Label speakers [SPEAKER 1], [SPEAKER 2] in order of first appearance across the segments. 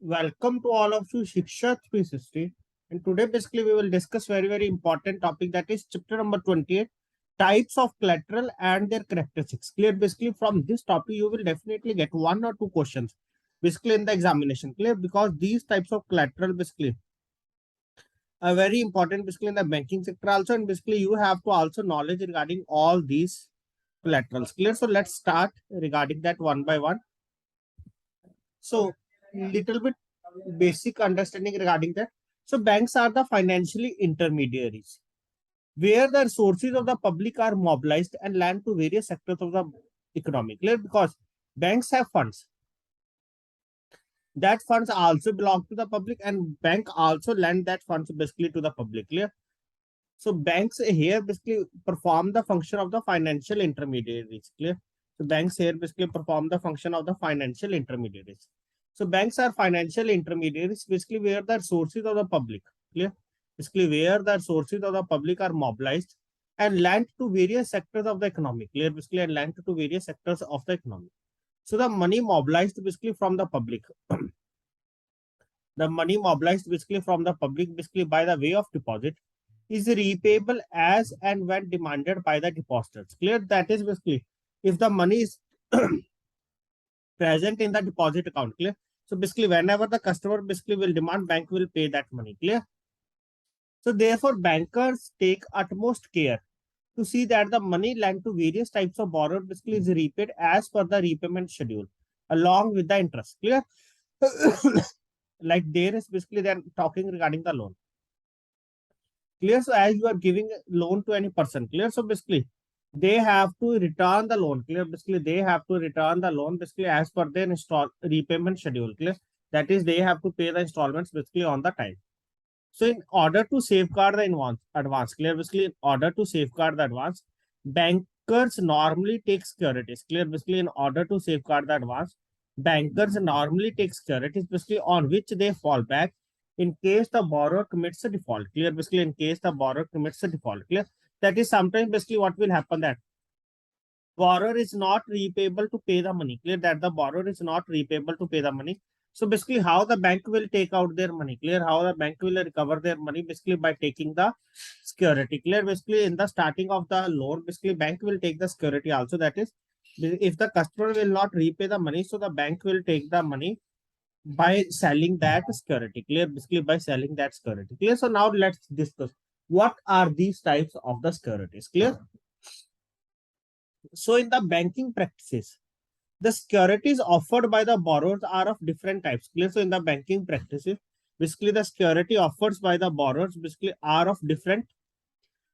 [SPEAKER 1] Welcome to all of you, Shiksha 360. And today, basically, we will discuss very important topic, that is chapter number 28, types of collateral and their characteristics. Clear? Basically, from this topic, you will definitely get one or two questions, basically in the examination. Clear? Because these types of collateral, basically, are very important, basically in the banking sector also, and basically you have to also knowledge regarding all these collaterals. Clear? So let's start regarding that one by one. So little bit basic understanding regarding that. So banks are the financially intermediaries where the resources of the public are mobilized and lend to various sectors of the economy. Clear? Because banks have funds. That funds also belong to the public, and bank also lend that funds basically to the public. Clear? So banks here basically perform the function of the financial intermediaries. Clear? So banks here basically perform the function of the financial intermediaries. So banks are financial intermediaries basically where the resources of the public, clear? Basically where the resources of the public are mobilized and lent to various sectors of the economy, clear? Basically and lent to various sectors of the economy. So the money mobilized basically from the public, the money mobilized basically from the public basically by the way of deposit is repayable as and when demanded by the depositors. Clear? That is basically if the money is present in the deposit account. Clear? So basically, whenever the customer basically will demand, bank will pay that money. Clear? So therefore, bankers take utmost care to see that the money lent to various types of borrower basically is repaid as per the repayment schedule, along with the interest. Clear? Like there is basically they're talking regarding the loan. Clear? So as you are giving loan to any person, clear? So basically, they have to return the loan. Clear? Basically, they have to return the loan basically as per their repayment schedule. Clear? That is, they have to pay the installments basically on the time. So in order to safeguard the advance, clear? Basically, in order to safeguard the advance, bankers normally take securities. Clear? Basically, in order to safeguard the advance, bankers normally take securities basically on which they fall back in case the borrower commits a default. Clear? Basically, in case the borrower commits a default. Clear? That is sometimes basically what will happen, that borrower is not repayable to pay the money. Clear? That the borrower is not repayable to pay the money. So basically, how the bank will take out their money? Clear? How the bank will recover their money? Basically, by taking the security. Clear? Basically, in the starting of the loan, basically bank will take the security also. That is, if the customer will not repay the money, so the bank will take the money by selling that security. Clear? Basically, by selling that security. Clear? So now let's discuss what are these types of the securities. Clear? So in the banking practices, the securities offered by the borrowers are of different types. Clear? So in the banking practices, basically the security offered by the borrowers basically are of different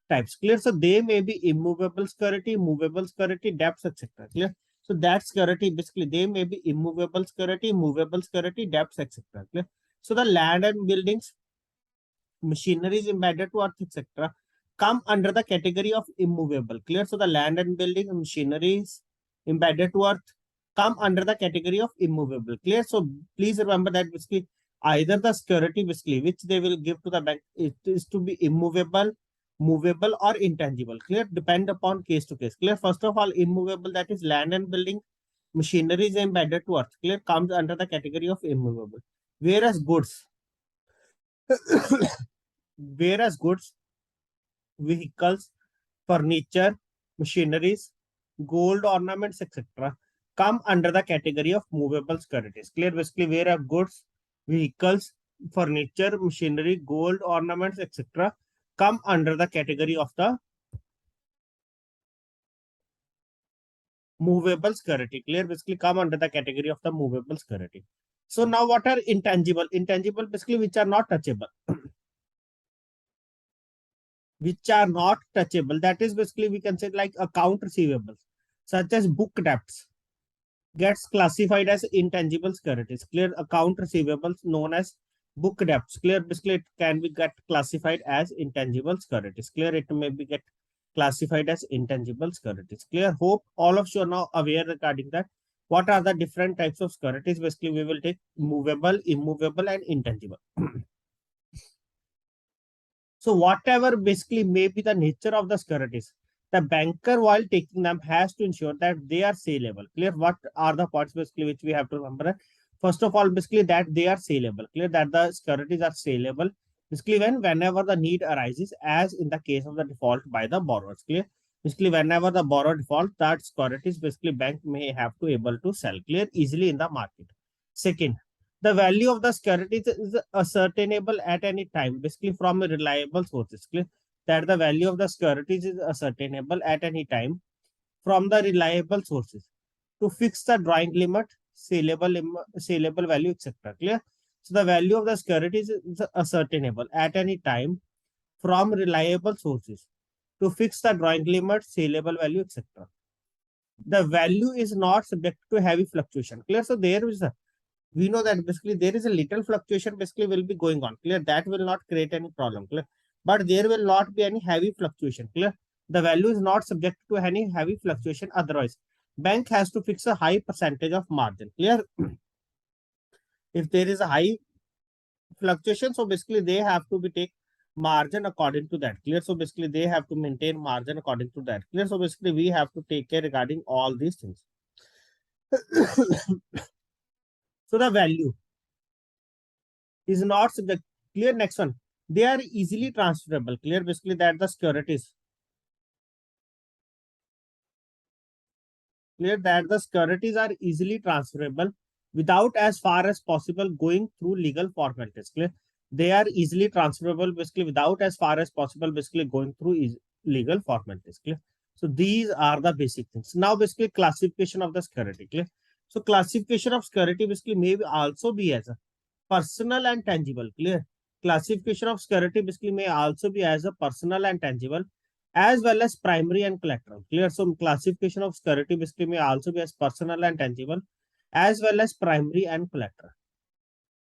[SPEAKER 1] types. Clear? So they may be immovable security, movable security, debts, etc. Clear? So that security basically they may be immovable security, movable security, debts, etc. Clear? So the land and buildings, machineries embedded to earth, etc. come under the category of immovable. Clear? So the land and building, machineries embedded to earth come under the category of immovable. Clear? So please remember that basically either the security basically which they will give to the bank, it is to be immovable, movable, or intangible. Clear? Depend upon case to case. Clear? First of all, immovable, that is land and building, machineries embedded to earth. Clear? Comes under the category of immovable. Whereas goods, whereas goods, vehicles, furniture, machineries, gold ornaments, etc., come under the category of movable securities. Clear? Basically, where goods, vehicles, furniture, machinery, gold ornaments, etc., come under the category of the movable security. Clear? Basically, come under the category of the movable security. So now, what are intangible? Intangible, basically, which are not touchable. Which are not touchable. That is basically we can say like account receivables, such as book debts, gets classified as intangible securities. Clear? Account receivables known as book debts. Clear? Basically, it can be get classified as intangible securities. Clear? It may be get classified as intangible securities. Clear? Hope all of you are now aware regarding that. What are the different types of securities? Basically, we will take movable, immovable, and intangible. So whatever basically may be the nature of the securities, the banker while taking them has to ensure that they are saleable. Clear? What are the points basically which we have to remember? First of all, basically that they are saleable. Clear that the securities are saleable. Basically, whenever the need arises, as in the case of the default by the borrowers. Clear. Basically, whenever the borrower default, that securities basically bank may have to able to sell clear easily in the market. Second, the value of the securities is ascertainable at any time, basically from reliable sources. Clear that the value of the securities is ascertainable at any time from the reliable sources to fix the drawing limit, saleable value, etc. Clear? So the value of the securities is ascertainable at any time from reliable sources to fix the drawing limit, saleable value, etc. The value is not subject to heavy fluctuation. Clear? So there is a, we know that basically there is a little fluctuation basically will be going on. Clear? That will not create any problem. Clear? But there will not be any heavy fluctuation. Clear? The value is not subject to any heavy fluctuation. Otherwise, bank has to fix a high percentage of margin. Clear? If there is a high fluctuation, so basically they have to be take margin according to that. Clear? So basically they have to maintain margin according to that. Clear? So basically we have to take care regarding all these things. So the value is not subject. Clear? Next one. They are easily transferable. Clear? Basically that the securities. Clear that the securities are easily transferable without as far as possible going through legal formalities. Clear? They are easily transferable basically without as far as possible basically going through legal formalities. Clear? So these are the basic things. Now basically classification of the security. Clear? So classification of security basically may also be as a personal and tangible. Clear? Classification of security basically may also be as a personal and tangible as well as primary and collateral. Clear? So classification of security basically may also be as personal and tangible as well as primary and collateral.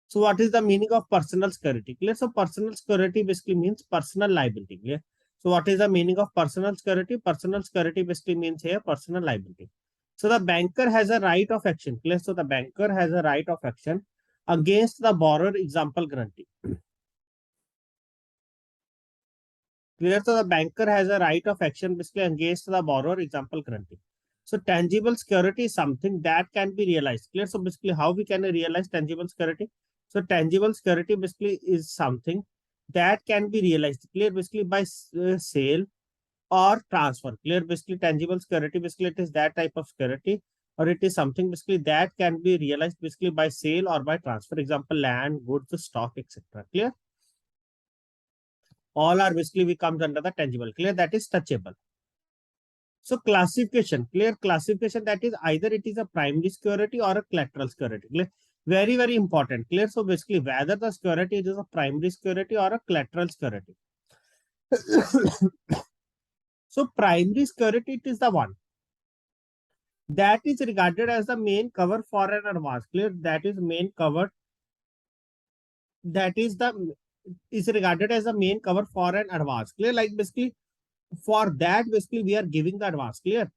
[SPEAKER 1] So what is the meaning of personal security? Clear? So personal security basically means personal liability. Clear? So what is the meaning of personal security? Personal security basically means here personal liability. So the banker has a right of action. Clear? So the banker has a right of action against the borrower, example guarantee. Clear? So the banker has a right of action basically against the borrower, example guarantee. So tangible security is something that can be realized. Clear? So basically how we can realize tangible security? So tangible security basically is something that can be realized. Clear? Basically by sale or transfer. Clear? Basically tangible security basically it is that type of security or it is something basically that can be realized basically by sale or by transfer. Example land, goods, stock, etc. Clear? All are basically comes under the tangible. Clear? That is touchable. So classification, clear classification that is either it is a primary security or a collateral security. Clear? Very, very important. Clear? So basically whether the security is a primary security or a collateral security. So primary security it is the one that is regarded as the main cover for an advance. Clear? That is main cover. That is regarded as the main cover for an advance. Clear? Like basically for that basically we are giving the advance. Clear?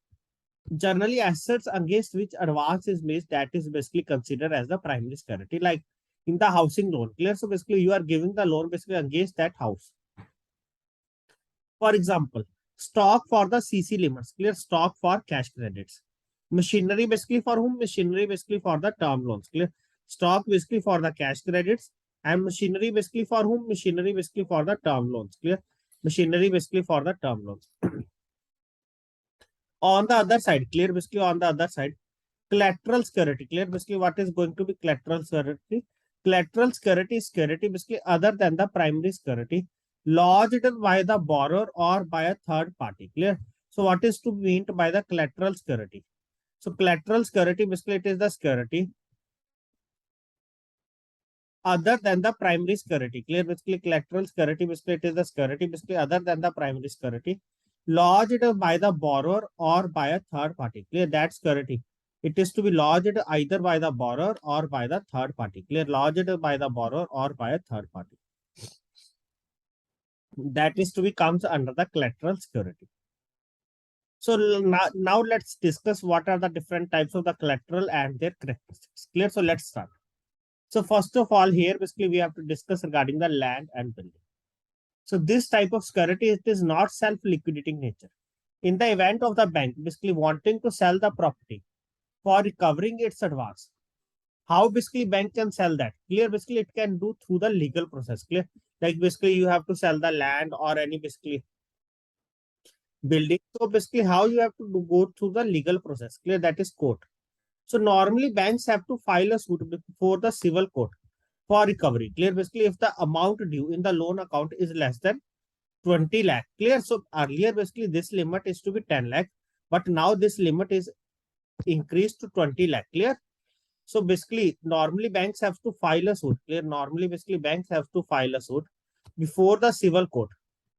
[SPEAKER 1] Generally assets against which advance is made, that is basically considered as the primary security, like in the housing loan. Clear? So basically you are giving the loan basically against that house. For example, stock for the CC limits. Clear? Stock for cash credits. Machinery basically for whom? Machinery basically for the term loans. Clear? Stock basically for the cash credits and machinery basically for whom? Machinery basically for the term loans. Clear? Machinery basically for the term loans. On the other side, clear? Basically on the other side, collateral security. Clear? Basically what is going to be collateral security? Collateral security is security basically other than the primary security lodged by the borrower or by a third party. Clear? So what is to be meant by the collateral security? So collateral security basically it is the security other than the primary security. Clear? Basically collateral security basically it is the security basically other than the primary security lodged by the borrower or by a third party. Clear? That security it is to be lodged either by the borrower or by the third party. Clear? Lodged by the borrower or by a third party. That is to be comes under the collateral security. So now let's discuss what are the different types of the collateral and their characteristics. Clear? So let's start. So first of all, here basically we have to discuss regarding the land and building. So this type of security it is not self-liquidating nature. In the event of the bank basically wanting to sell the property for recovering its advance. how basically bank can sell that? Clear? Basically it can do through the legal process. Clear? Like basically you have to sell the land or any basically building. So basically how you have to go through the legal process. Clear? That is court. So normally banks have to file a suit before the civil court for recovery. Clear? Basically if the amount due in the loan account is less than 20 lakh. Clear? So earlier basically this limit is to be 10 lakh, but now this limit is increased to 20 lakh. Clear? So basically, normally banks have to file a suit. Clear? Normally, basically, banks have to file a suit before the civil court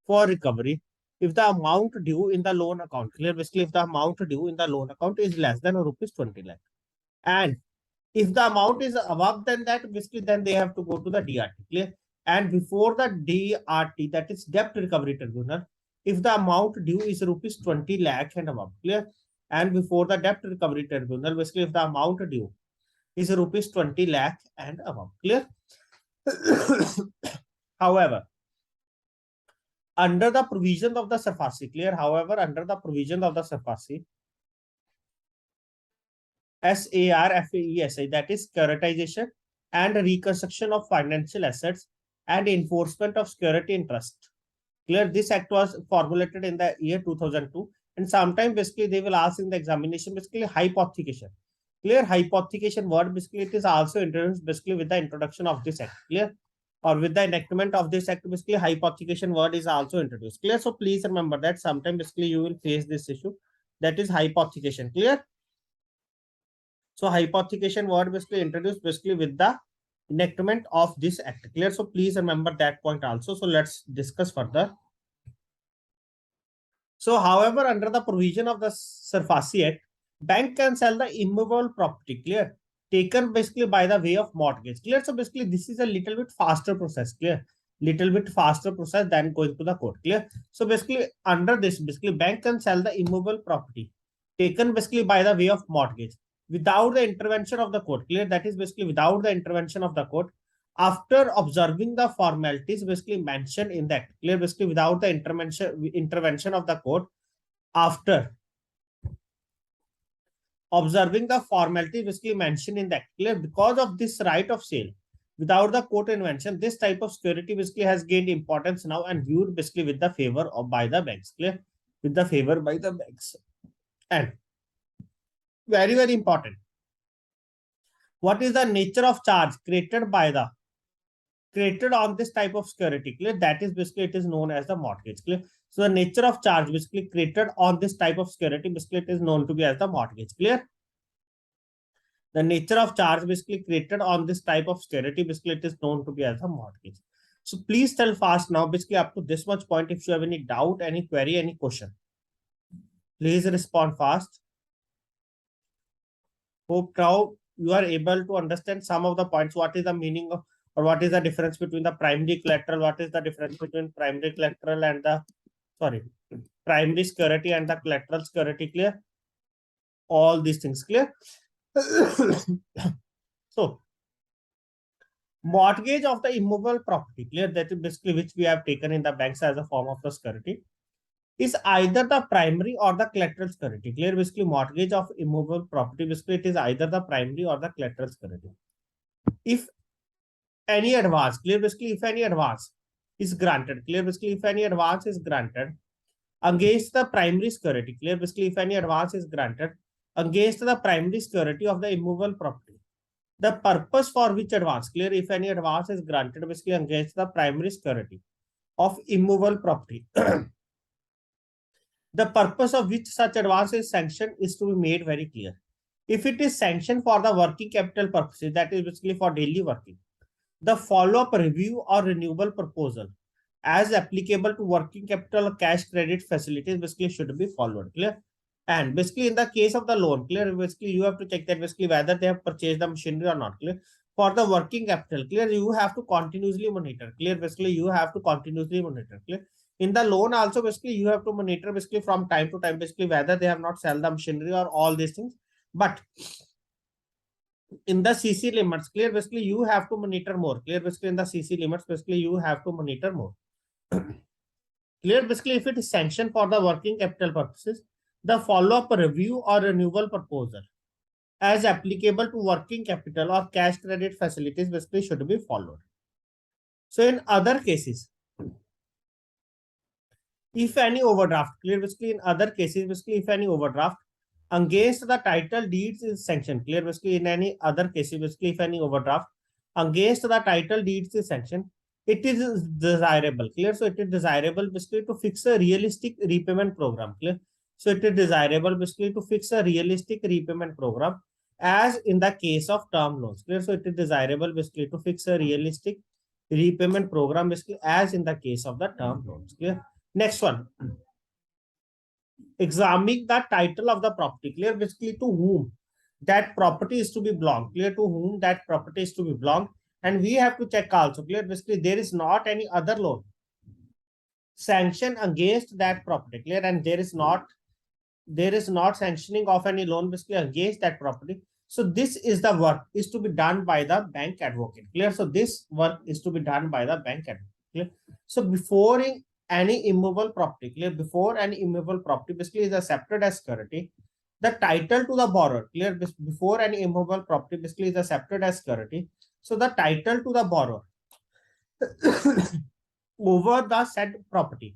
[SPEAKER 1] for recovery if the amount due in the loan account. Clear? Basically, if the amount due in the loan account is less than rupees 20 lakh. And if the amount is above than that, basically, then they have to go to the DRT. Clear? And before the DRT, that is Debt Recovery Tribunal, if the amount due is rupees 20 lakh and above. Clear? And before the Debt Recovery Tribunal, basically, if the amount due is rupees 20 lakh and above. Clear? However, under the provision of the SAFASI, clear? However, under the provision of the SAFASI, SARFAESI, that is securitization and reconstruction of financial assets and enforcement of security interest. Clear? This act was formulated in the year 2002, and sometimes basically they will ask in the examination basically hypothecation. Clear? Hypothecation word basically it is also introduced basically with the introduction of this act. Clear? Or with the enactment of this act, basically hypothecation word is also introduced. Clear? So please remember that sometime basically you will face this issue, that is hypothecation. Clear? So hypothecation word basically introduced basically with the enactment of this act. Clear? So please remember that point also. So let's discuss further. So however, under the provision of the SAFASI Act, bank can sell the immovable property. Clear? Taken basically by the way of mortgage. Clear? So basically this is a little bit faster process. Clear? Little bit faster process than going to the court. Clear? So basically under this, basically bank can sell the immovable property taken basically by the way of mortgage without the intervention of the court. Clear? That is basically without the intervention of the court after observing the formalities basically mentioned in that. Clear? Basically without the intervention of the court after observing the formality basically mentioned in that. Clear? Because of this right of sale without the court intervention, this type of security basically has gained importance now and viewed basically with the favor of by the banks. Clear? With the favor by the banks. And very, very important. What is the nature of charge created on this type of security? Clear? That is basically it is known as the mortgage. Clear? So the nature of charge basically created on this type of security basically it is known to be as the mortgage. Clear? The nature of charge basically created on this type of security basically it is known to be as the mortgage. So please tell fast now basically up to this much point if you have any doubt, any query, any question. Please respond fast. Hope now you are able to understand some of the points. What is the meaning of or what is the difference between the primary collateral? What is the difference between primary collateral and the primary security and the collateral security? Clear? All these things clear? So mortgage of the immovable property, clear? That is basically which we have taken in the banks as a form of the security, is either the primary or the collateral security. Clear? Basically mortgage of immovable property basically it is either the primary or the collateral security. If any advance, clear? Basically if any advance is granted, clear? Basically if any advance is granted against the primary security, clear? Basically if any advance is granted against the primary security of the immovable property, the purpose for which advance, clear? If any advance is granted basically against the primary security of immovable property, the purpose of which such advance is sanctioned is to be made very clear. If it is sanctioned for the working capital purposes, that is basically for daily working, the follow-up review or renewable proposal as applicable to working capital or cash credit facilities basically should be followed. Clear? And basically in the case of the loan, clear? Basically you have to check that basically whether they have purchased the machinery or not. Clear? For the working capital, clear? You have to continuously monitor. Clear? Basically you have to continuously monitor. Clear? In the loan also basically you have to monitor basically from time to time basically whether they have not sell the machinery or all these things. But in the CC limits, clear? Basically you have to monitor more. Clear? Basically in the CC limits basically you have to monitor more. Clear? Basically if it is sanctioned for the working capital purposes, the follow-up review or renewal proposal as applicable to working capital or cash credit facilities basically should be followed. So in other cases, if any overdraft, clear, basically in other cases, basically if any overdraft against the title deeds is sanctioned, clear, basically in any other cases, basically if any overdraft against the title deeds is sanctioned, it is desirable, clear. So it is desirable basically to fix a realistic repayment program, clear. So it is desirable basically to fix a realistic repayment program as in the case of term loans, clear. So it is desirable basically to fix a realistic repayment program basically as in the case of the term loans, clear. Next one, examining the title of the property, clear, basically to whom that property is to be belong, clear, to whom that property is to be belong. And we have to check also, clear, basically there is not any other loan sanction against that property, clear, and there is not sanctioning of any loan basically against that property. So this is the work is to be done by the bank advocate, clear. So this work is to be done by the bank advocate, clear. So before any immovable property, clear, before any immovable property basically is accepted as security, the title to the borrower, clear, before any immovable property basically is accepted as security. So the title to the borrower over the said property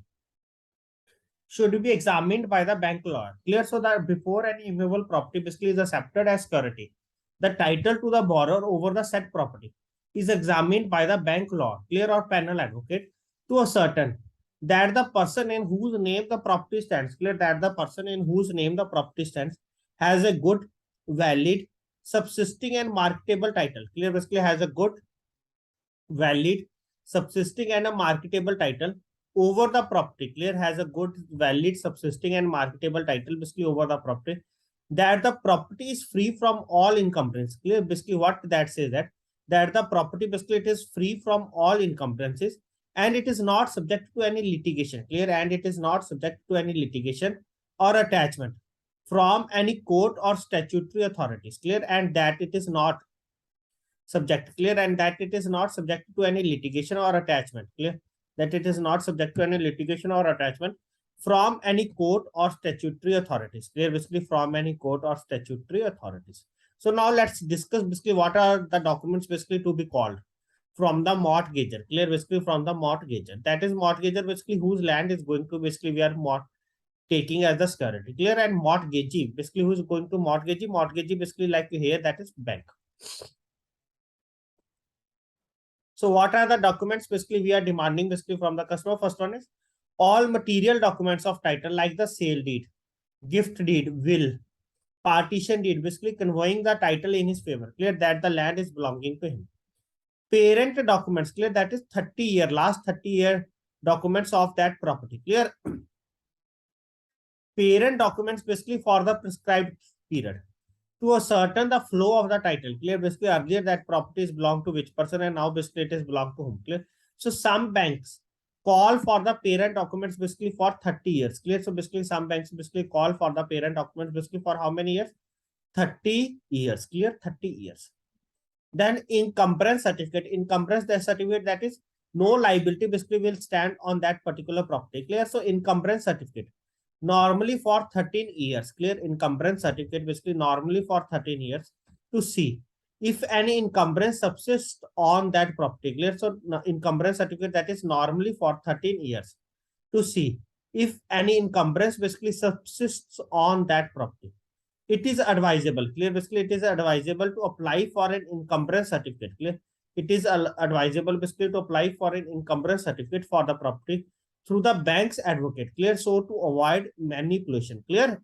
[SPEAKER 1] should be examined by the bank lawyer, clear. So that before any immovable property basically is accepted as security, the title to the borrower over the said property is examined by the bank law, clear, or panel advocate to ascertain that the person in whose name the property stands, clear, that the person in whose name the property stands has a good, valid, subsisting and marketable title, clear, basically has a good, valid, subsisting and a marketable title over the property, clear, has a good, valid, subsisting and marketable title basically over the property, that the property is free from all encumbrance, clear, basically what that says, that the property basically it is free from all encumbrances and it is not subject to any litigation, clear, and it is not subject to any litigation or attachment from any court or statutory authorities, clear, and that it is not subject, clear, and that it is not subject to any litigation or attachment, clear, that it is not subject to any litigation or attachment from any court or statutory authorities, clear, basically from any court or statutory authorities. So now let's discuss basically what are the documents basically to be called from the mortgager, clear, basically from the mortgager, that is mortgager basically whose land is going to basically we are taking as the security, clear, and mortgagee basically who is going to mortgagee basically like here that is bank. So what are the documents basically we are demanding basically from the customer? First one is all material documents of title like the sale deed, gift deed, will, partition deed basically conveying the title in his favor, clear, that the land is belonging to him. Parent documents, clear, that is 30-year, last 30-year documents of that property, clear. Parent documents basically for the prescribed period to ascertain the flow of the title, clear, basically earlier that properties belong to which person and now basically it is belong to whom, clear. So some banks call for the parent documents basically for 30 years, clear. So basically some banks basically call for the parent documents basically for how many years? 30 years, clear, 30 years. Then encumbrance certificate, encumbrance the certificate that is no liability basically will stand on that particular property, clear. So encumbrance certificate normally for 13 years, clear, encumbrance certificate basically normally for 13 years to see if any encumbrance subsists on that property, clear. So encumbrance certificate that is normally for 13 years to see if any encumbrance basically subsists on that property. It is advisable, clear, basically it is advisable to apply for an encumbrance certificate, clear. It is advisable basically to apply for an encumbrance certificate for the property through the bank's advocate, clear, so to avoid manipulation, clear,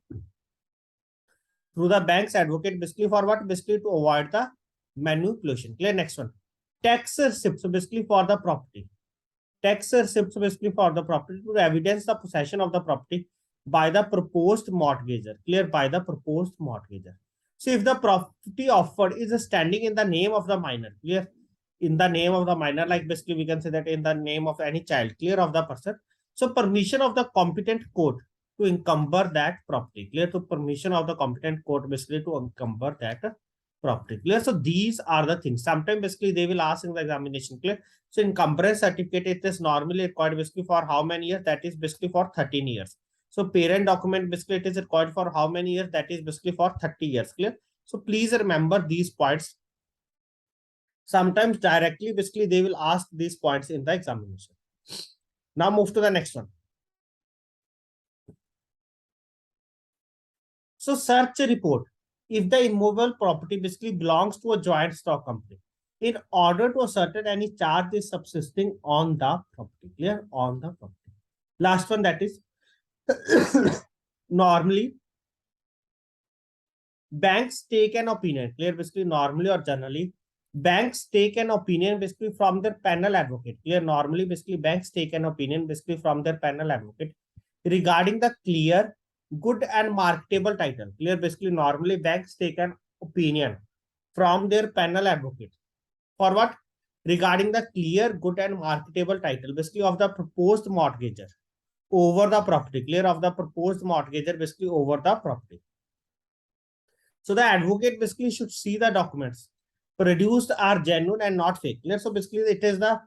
[SPEAKER 1] through the bank's advocate basically for what? Basically to avoid the manipulation, clear. Next one, tax receipt, so basically for the property, tax receipt, so basically for the property to evidence the possession of the property by the proposed mortgager, clear, by the proposed mortgager. So if the property offered is standing in the name of the minor, clear, in the name of the minor, like basically we can say that in the name of any child, clear, of the person. So permission of the competent court to encumber that property, clear, to permission of the competent court basically to encumber that property, clear. So these are the things. Sometimes basically they will ask in the examination, clear. So encumbrance certificate, it is normally required basically for how many years? That is basically for 13 years. So parent document basically it is required for how many years? That is basically for 30 years, clear. So please remember these points. Sometimes directly, basically, they will ask these points in the examination. Now move to the next one. So search a report. If the immovable property basically belongs to a joint stock company, in order to ascertain any charge is subsisting on the property. Clear? On the property. Last one, that is normally banks take an opinion. Clear? Basically, normally or generally, banks take an opinion basically from their panel advocate. Clear? Normally, basically, banks take an opinion basically from their panel advocate regarding the clear, good and marketable title. Clear? Basically, normally banks take an opinion from their panel advocate for what? Regarding the clear, good and marketable title basically of the proposed mortgager over the property. Clear? Of the proposed mortgager basically over the property. So the advocate basically should see the documents produced are genuine and not fake. Clear? So basically it is the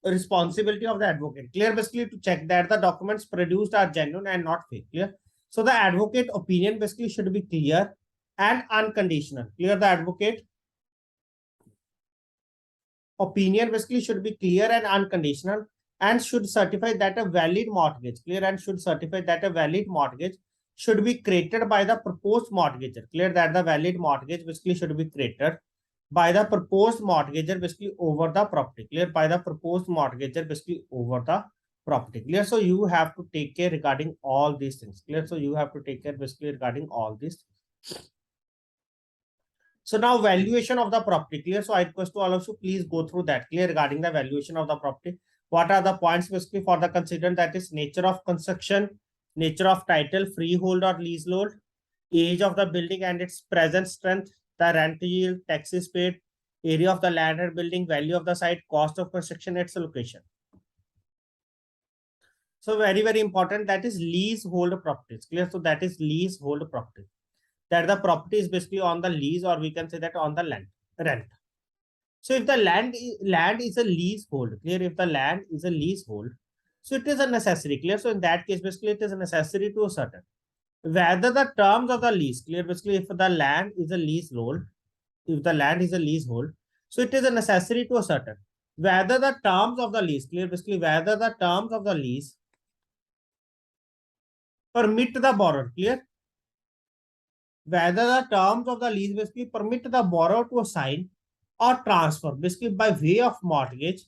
[SPEAKER 1] responsibility of the advocate. Clear? Basically to check that the documents produced are genuine and not fake. Clear? So the advocate opinion basically should be clear and unconditional. Clear? The advocate opinion basically should be clear and unconditional and should certify that a valid mortgage. Clear? And should certify that a valid mortgage should be created by the proposed mortgager. Clear? That the valid mortgage basically should be created by the proposed mortgager basically over the property. Clear? By the proposed mortgager basically over the property. Clear? So you have to take care regarding all these things. Clear? So you have to take care basically regarding all these things. So now valuation of the property. Clear? So I request to all of you, please go through that. Clear? Regarding the valuation of the property. What are the points basically for the considered? That is nature of construction, nature of title, freehold or leasehold, age of the building and its present strength, the rent yield, taxes paid, area of the land and building, value of the site, cost of construction, its location. So very, very important. That is leasehold properties. Clear? So that is leasehold property. That the property is basically on the lease, or we can say that on the land rent. So if the land is a leasehold, clear? If the land is a leasehold, so it is a necessary. Clear? So in that case, basically it is a necessary to a certain whether the terms of the lease. Clear? Basically, if the land is a leasehold, if the land is a leasehold, so it is a necessary to a certain whether the terms of the lease. Clear? Basically, whether the terms of the lease permit the borrower. Clear? Whether the terms of the lease basically permit the borrower to assign or transfer basically by way of mortgage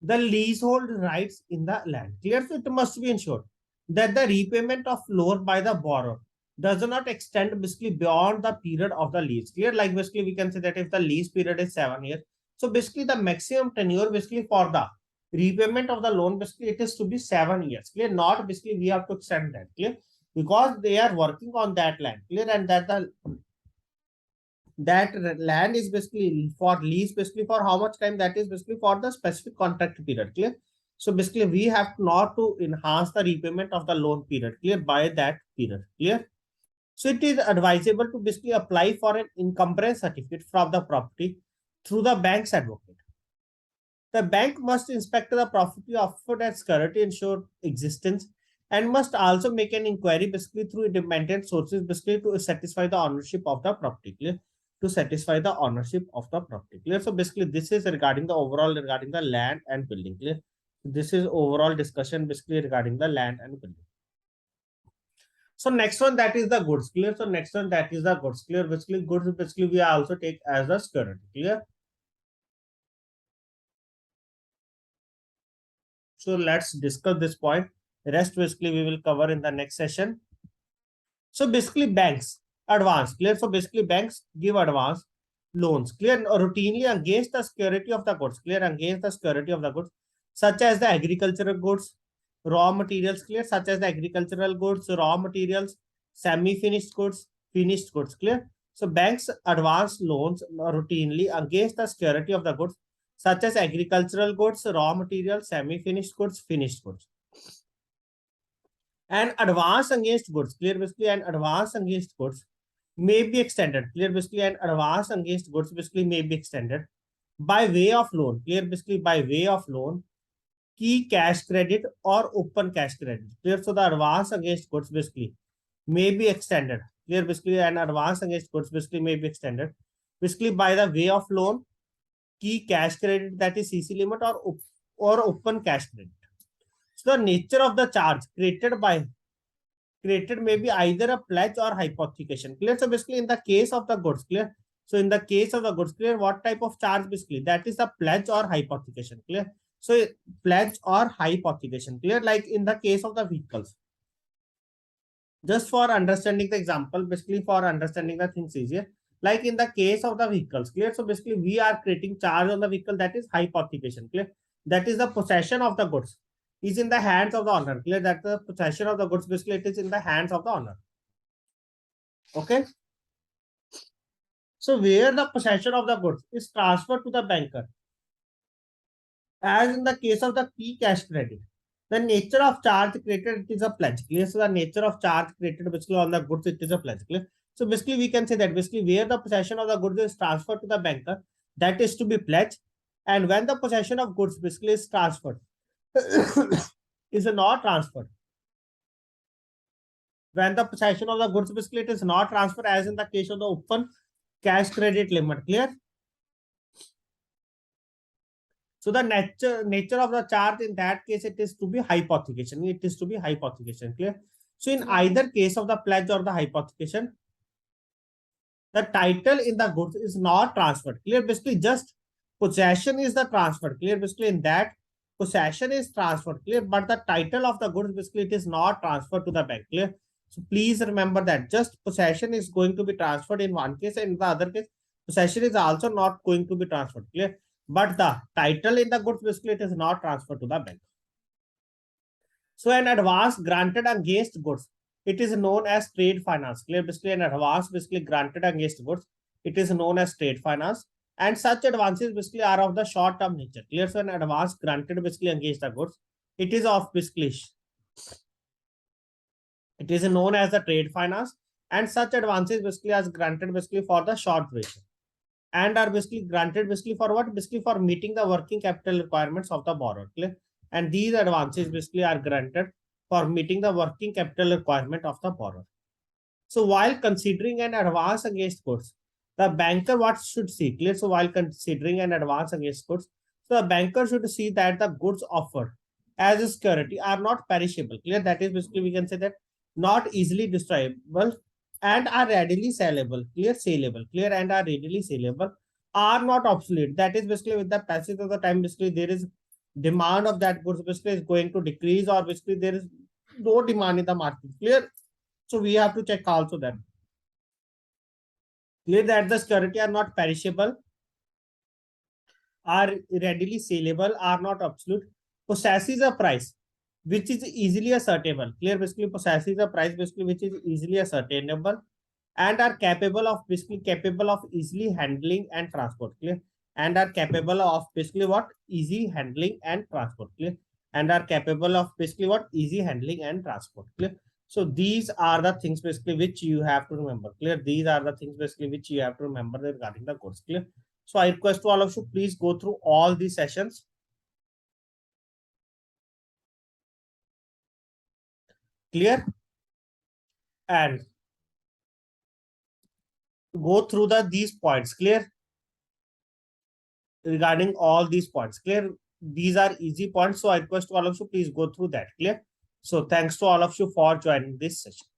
[SPEAKER 1] the leasehold rights in the land. Clear? So it must be ensured that the repayment of loan by the borrower does not extend basically beyond the period of the lease. Clear? Like basically we can say that if the lease period is 7 years, so basically the maximum tenure basically for the repayment of the loan basically it is to be 7 years. Clear? Not basically we have to extend that. Clear? Because they are working on that land. Clear? And that land is basically for lease basically for how much time? That is basically for the specific contract period. Clear? So basically we have not to enhance the repayment of the loan period. Clear? By that period. Clear? So it is advisable to basically apply for an encumbrance certificate from the property through the bank's advocate. The bank must inspect the property offered as security ensure existence and must also make an inquiry basically through independent sources basically to satisfy the ownership of the property. Clear? To satisfy the ownership of the property. Clear? So basically this is regarding the overall regarding the land and building. Clear? This is overall discussion basically regarding the land and building. So next one, that is the goods. Clear? So next one, that is the goods. Clear? Basically goods basically we also take as the security. Clear? So let's discuss this point. Rest basically we will cover in the next session. So basically banks advance. Clear? So basically banks give advance loans. Clear? Routinely against the security of the goods. Clear? Against the security of the goods such as the agricultural goods, raw materials. Clear? Such as the agricultural goods, raw materials, semi-finished goods, finished goods. Clear? So banks advance loans routinely against the security of the goods such as agricultural goods, raw materials, semi-finished goods, finished goods. And advance against goods. Clear? Basically, and advance against goods may be extended. Clear? Basically, and advance against goods basically may be extended by way of loan. Clear? Basically, by way of loan, key cash credit or open cash credit. Clear? So the advance against goods basically may be extended Clear? Basically, an advance against goods basically may be extended basically by the way of loan, key cash credit, that is CC limit, or open cash credit. So the nature of the charge created may be either a pledge or hypothecation. Clear? So basically, in the case of the goods, clear. So in the case of the goods, clear, what type of charge basically? That is a pledge or hypothecation. Clear? So pledge or hypothecation. Clear? Like in the case of the vehicles. Just for understanding the example, basically for understanding the things easier. Like in the case of the vehicles, clear? So basically, we are creating charge on the vehicle, that is hypothecation. Clear? That is the possession of the goods is in the hands of the owner. Clear? That the possession of the goods basically it is in the hands of the owner. Okay. So where the possession of the goods is transferred to the banker, as in the case of the key cash credit, the nature of charge created, it is a pledge. Clear? So the nature of charge created basically on the goods, it is a pledge. Clear? So basically, we can say that basically where the possession of the goods is transferred to the banker, that is to be pledged. And when the possession of goods basically is transferred, is not transferred. When the possession of the goods basically it is not transferred, as in the case of the open cash credit limit. Clear? So the nature of the charge in that case, it is to be hypothecation. It is to be hypothecation. Clear? So in either case of the pledge or the hypothecation, the title in the goods is not transferred. Clear? Basically, just possession is the transfer. Clear? Basically, in that possession is transferred. Clear? But the title of the goods basically it is not transferred to the bank. Clear? So please remember that just possession is going to be transferred in one case, and in the other case, possession is also not going to be transferred. Clear? But the title in the goods basically it is not transferred to the bank. So an advance granted against goods, it is known as trade finance. Clear? Basically, an advance basically granted against goods, it is known as trade finance. And such advances basically are of the short-term nature. Clear? So an advance granted basically against the goods, it is of basically, it is known as the trade finance. And such advances basically as granted basically for the short duration, and are basically granted basically for what? Basically for meeting the working capital requirements of the borrower. Clear? And these advances basically are granted for meeting the working capital requirement of the borrower. So while considering an advance against goods, the banker what should see? Clear? So while considering an advance against goods, so the banker should see that the goods offered as a security are not perishable. Clear? That is basically we can say that not easily destroyable and are readily sellable. Clear? Saleable. Clear? And are readily saleable, are not obsolete. That is basically with the passage of the time basically there is demand of that goods basically is going to decrease, or basically there is no demand in the market. Clear? So we have to check also that. Clear? That the security are not perishable, are readily saleable, are not absolute, possesses a price which is easily ascertainable. Clear? Basically possesses a price basically which is easily ascertainable, and are capable of easily handling and transport. Clear? And are capable of basically what? Easy handling and transport. Clear? And are capable of basically what? Easy handling and transport. Clear? So these are the things basically which you have to remember. Clear? These are the things basically which you have to remember regarding the course. Clear? So I request to all of you, please go through all these sessions. Clear? And go through these points. Clear? Regarding all these points. Clear? These are easy points. So I request to all of you, please go through that. Clear? So thanks to all of you for joining this session.